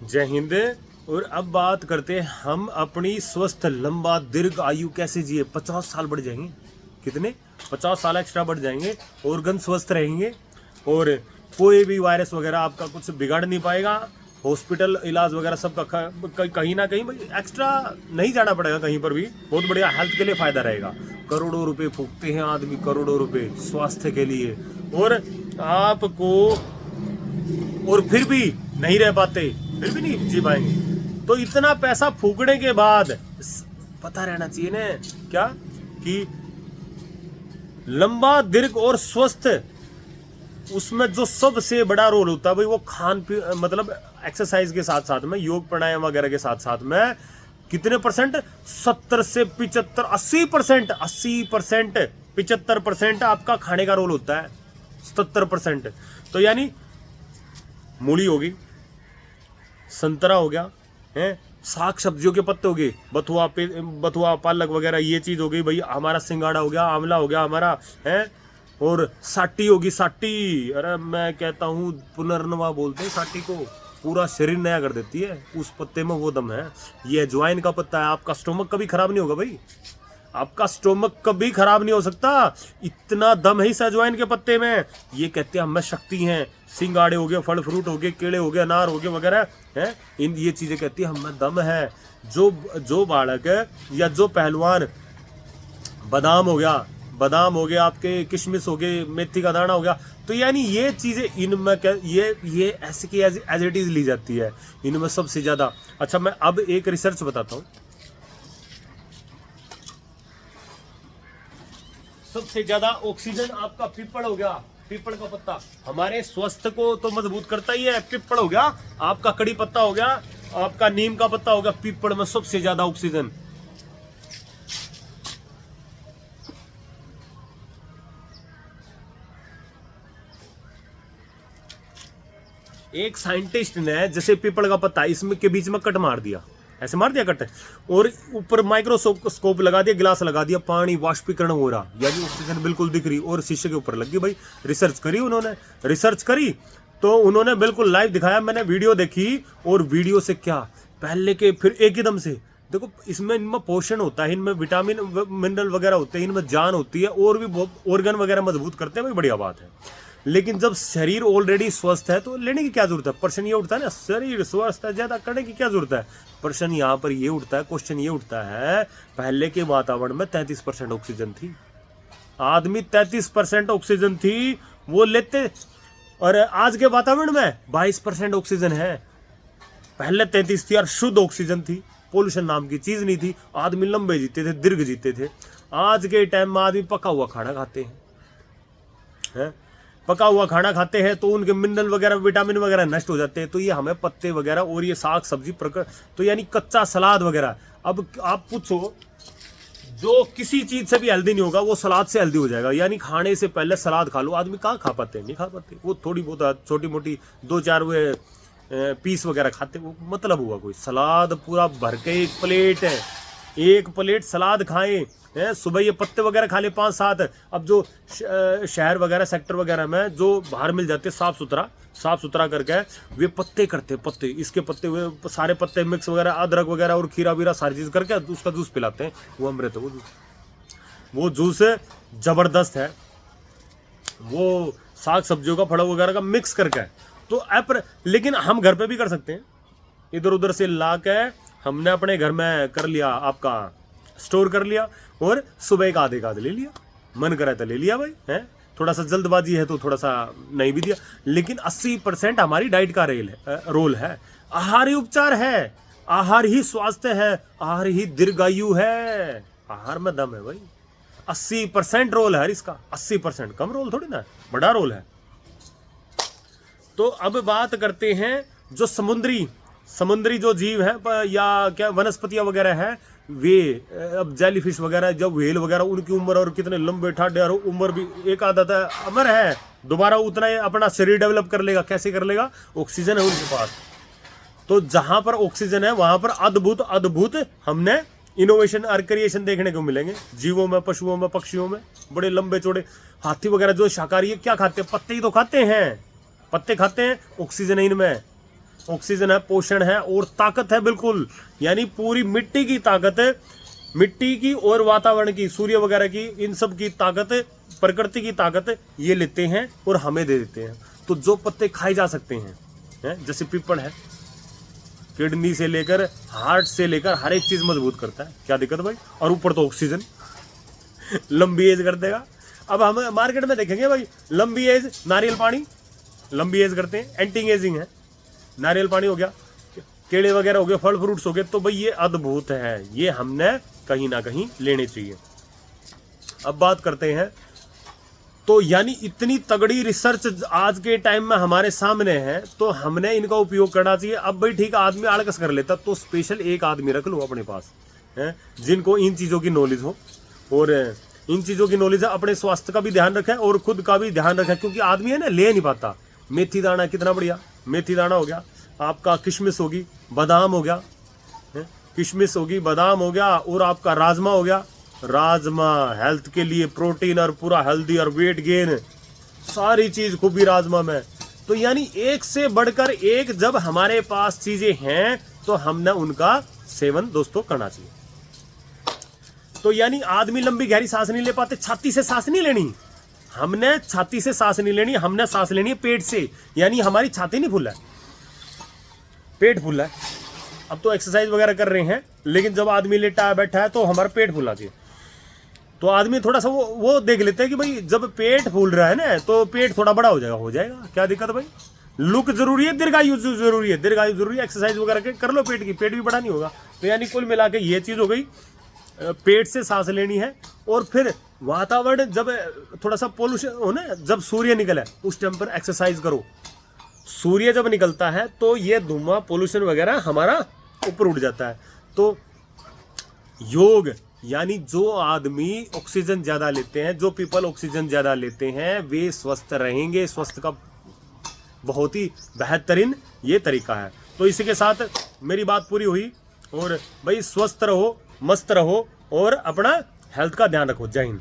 जय हिंद। और अब बात करते हैं हम अपनी स्वस्थ लंबा दीर्घ आयु कैसे जिए। 50 साल बढ़ जाएंगे। कितने? 50 साल एक्स्ट्रा बढ़ जाएंगे। ऑर्गन स्वस्थ रहेंगे और कोई भी वायरस वगैरह आपका कुछ बिगाड़ नहीं पाएगा। हॉस्पिटल इलाज वगैरह सबका कहीं ना कहीं एक्स्ट्रा नहीं जाना पड़ेगा कहीं पर भी। बहुत बढ़िया हेल्थ के लिए फायदा रहेगा। करोड़ों रुपए फूकते हैं आदमी, करोड़ों रुपए स्वास्थ्य के लिए, और आपको और फिर भी नहीं रह पाते, फिर भी नहीं जी पाएंगे। तो इतना पैसा फूकने के बाद पता रहना चाहिए ना क्या कि लंबा दीर्घ और स्वस्थ, उसमें जो सबसे बड़ा रोल होता है भाई वो खान पीन, मतलब एक्सरसाइज के साथ साथ में योग प्राणायाम वगैरह के साथ साथ में कितने परसेंट? 70 से 75 80%, 80% 75% आपका खाने का रोल होता है। 70%। तो यानी मूली होगी, संतरा हो गया है, साग सब्जियों के पत्ते हो गए, बथुआ पालक वगैरह ये चीज हो गई भाई। हमारा सिंगाड़ा हो गया, आंवला हो गया हमारा है, और साटी होगी। साटी, अरे मैं कहता हूँ पुनर्नवा बोलते हैं साटी को, पूरा शरीर नया कर देती है। उस पत्ते में वो दम है। ये अजवाइन का पत्ता है। आपका स्टोमक कभी खराब नहीं होगा भाई, आपका स्टोमक कभी खराब नहीं हो सकता। इतना दम है इस अजवाइन के पत्ते में। ये कहते हैं हमें शक्ति हैं। सिंगाड़े हो गए, फल फ्रूट हो गए, केले हो गए, अनार हो गए वगैरह है, इन ये चीजें कहती है हमें दम है। जो बालक है या जो पहलवान, बादाम हो गया, बादाम हो गया आपके, किशमिश हो गए, मेथी का दाना हो गया, तो यानी ये चीजें इनमें ये ऐसे की एज इट इज ली जाती है इनमें सबसे ज्यादा। अच्छा, मैं अब एक रिसर्च बताता हूँ। सबसे ज्यादा ऑक्सीजन आपका पीपल हो गया। पीपल का पत्ता हमारे स्वास्थ्य को तो मजबूत करता ही है। पीपल हो गया आपका, कड़ी पत्ता हो गया आपका, नीम का पत्ता हो गया। पीपल में सबसे ज्यादा ऑक्सीजन। एक साइंटिस्ट ने जैसे पीपल का पत्ता इसमें के बीच में कट मार दिया, ऐसे मार दिया कट, और ऊपर माइक्रोस्कोप लगा दिया, गिलास लगा दिया, पानी वाष्पीकरण हो रहा, यानी ऑक्सीजन बिल्कुल दिख रही, और शीशे के ऊपर लग गई भाई। रिसर्च करी उन्होंने, रिसर्च करी तो उन्होंने बिल्कुल लाइव दिखाया। मैंने वीडियो देखी, और वीडियो से क्या पहले के फिर एक ही दम से देखो, इसमें इनमें पोषण होता है, इनमें विटामिन मिनरल वगैरह होते हैं, इनमें जान होती है, और भी ऑर्गन वगैरह मजबूत करते हैं भाई, बढ़िया बात है। लेकिन जब शरीर ऑलरेडी स्वस्थ है तो लेने की क्या जरूरत है? प्रश्न ये उठता है ना, शरीर स्वस्थ है, ज्यादा करने की क्या जरूरत है? प्रश्न यहाँ पर ये उठता है, क्वेश्चन ये उठता है, पहले के वातावरण में 33% ऑक्सीजन थी, आदमी 33% ऑक्सीजन थी वो लेते, और आज के वातावरण में 22% ऑक्सीजन है। पहले 33 थी और शुद्ध ऑक्सीजन थी, पोल्यूशन नाम की चीज नहीं थी, आदमी लंबे जीते थे, दीर्घ जीते थे। आज के टाइम में आदमी पका हुआ खाना खाते हैं, पका हुआ खाना खाते हैं तो उनके मिनरल वगैरह, विटामिन वगैरह नष्ट हो जाते हैं। तो ये हमें पत्ते वगैरह और ये साग सब्जी तो यानी कच्चा सलाद वगैरह। अब आप पूछो, जो किसी चीज से भी हेल्दी नहीं होगा वो सलाद से हेल्दी हो जाएगा। यानी खाने से पहले सलाद खा लो। आदमी कहाँ खा पाते हैं? नहीं खा पाते। वो थोड़ी बहुत छोटी मोटी 2-4 वे पीस वगैरह खाते, वो मतलब हुआ कोई? सलाद पूरा भर के एक प्लेट है, एक प्लेट सलाद खाएं हैं। सुबह ये पत्ते वगैरह खा ले 5-7। अब जो शहर वगैरह सेक्टर वगैरह में जो बाहर मिल जाते हैं साफ सुथरा करके, वे पत्ते करते, पत्ते इसके पत्ते हुए सारे पत्ते मिक्स वगैरह, अदरक वगैरह और खीरा वीरा सारी चीज करके उसका जूस पिलाते हैं। वो अमृत है वो जूस जबरदस्त है। वो साग सब्जियों का, फलों वगैरह का मिक्स करके, तो लेकिन हम घर पे भी कर सकते हैं। इधर उधर से ला के हमने अपने घर में कर लिया, आपका स्टोर कर लिया, और सुबह एक आधे ले लिया, मन करा तो ले लिया भाई है। थोड़ा सा जल्दबाजी है तो थोड़ा सा नहीं भी दिया। लेकिन 80% हमारी डाइट का रोल है। आहार ही उपचार है, आहार ही स्वास्थ्य है, आहार ही दीर्घायु है। आहार में दम है भाई। 80% रोल है इसका। 80% कम रोल थोड़ी ना, बड़ा रोल है। तो अब बात करते हैं जो समुद्री जो जीव है या क्या वनस्पतियां वगैरह है, वे अब जेलीफिश वगैरह, जब व्हेल वगैरह, उनकी उम्र और कितने लंबे ठाडे, और उम्र भी एक आदत है, अमर है, दोबारा उतना ही अपना शरीर डेवलप कर लेगा। कैसे कर लेगा? ऑक्सीजन है उनके पास। तो जहां पर ऑक्सीजन है वहां पर अद्भुत हमने इनोवेशन और क्रिएशन देखने को मिलेंगे। जीवों में, पशुओं में, पक्षियों में, बड़े लंबे चौड़े हाथी वगैरह जो शाकाहारी है, क्या खाते हैं? पत्ते ही तो खाते हैं, पत्ते खाते हैं, ऑक्सीजन है इनमें। ऑक्सीजन है, पोषण है और ताकत है बिल्कुल। यानी पूरी मिट्टी की ताकत है, मिट्टी की और वातावरण की, सूर्य वगैरह की, इन सब की ताकत, प्रकृति की ताकत ये लेते हैं और हमें दे देते हैं। तो जो पत्ते खाए जा सकते हैं, जैसे पीपल है, किडनी से लेकर हार्ट से लेकर हर एक चीज मजबूत करता है, क्या दिक्कत भाई। और ऊपर तो ऑक्सीजन लंबी एज कर देगा। अब हम मार्केट में देखेंगे भाई, लंबी एज नारियल पानी, लंबी एज करते हैं, एंटी एजिंग है, नारियल पानी हो गया, केले वगैरह हो गए, फल फ्रूट्स हो गए। तो भाई ये अद्भुत है, ये हमने कहीं ना कहीं लेने चाहिए। अब बात करते हैं, तो यानी इतनी तगड़ी रिसर्च आज के टाइम में हमारे सामने है, तो हमने इनका उपयोग करना चाहिए। अब भाई ठीक, आदमी आलकस कर लेता, तो स्पेशल एक आदमी रख लो अपने पास है जिनको इन चीज़ों की नॉलेज हो, और इन चीज़ों की नॉलेज है, अपने स्वास्थ्य का भी ध्यान रखे और खुद का भी ध्यान रखे। क्योंकि आदमी है ना, ले नहीं पाता। मेथी दाना कितना बढ़िया, मेथी दाना हो गया आपका, किशमिश होगी, बादाम हो गया, किशमिश होगी, बादाम हो गया, और आपका राजमा हो गया। राजमा हेल्थ के लिए, प्रोटीन और पूरा हेल्दी और वेट गेन, सारी चीज खूबी राजमा में। तो यानी एक से बढ़कर एक जब हमारे पास चीजें हैं, तो हमने उनका सेवन दोस्तों करना चाहिए। तो यानी आदमी लंबी गहरी सांस नहीं ले पाते, छाती से सांस नहीं लेनी, हमने छाती से सांस नहीं लेनी, हमने सांस लेनी है पेट से। यानी हमारी छाती नहीं फूला है, पेट फूला है। अब तो एक्सरसाइज वगैरह कर रहे हैं, लेकिन जब आदमी लेटा बैठा है तो हमारा पेट फूलना चाहिए। तो आदमी थोड़ा सा वो देख लेते हैं कि भाई जब पेट फूल रहा है ना, तो पेट थोड़ा बड़ा हो जाएगा, क्या दिक्कत है भाई। लुक जरूरी है, दीर्घायु जरूरी है, दीर्घायु जरूरी है। एक्सरसाइज वगैरह कर लो पेट की, पेट भी बड़ा नहीं होगा। तो यानी कुल मिला के ये चीज हो गई, पेट से सांस लेनी है। और फिर वातावरण जब थोड़ा सा पोल्यूशन हो ना, जब सूर्य निकले उस टाइम पर एक्सरसाइज करो। सूर्य जब निकलता है तो ये धुआं, पोल्यूशन वगैरह हमारा ऊपर उठ जाता है। तो योग, यानी जो आदमी ऑक्सीजन ज्यादा लेते हैं, जो पीपल ऑक्सीजन ज्यादा लेते हैं, वे स्वस्थ रहेंगे। स्वस्थ का बहुत ही बेहतरीन ये तरीका है। तो इसी के साथ मेरी बात पूरी हुई। और भाई स्वस्थ रहो, मस्त रहो और अपना हेल्थ का ध्यान रखो। जय हिंद।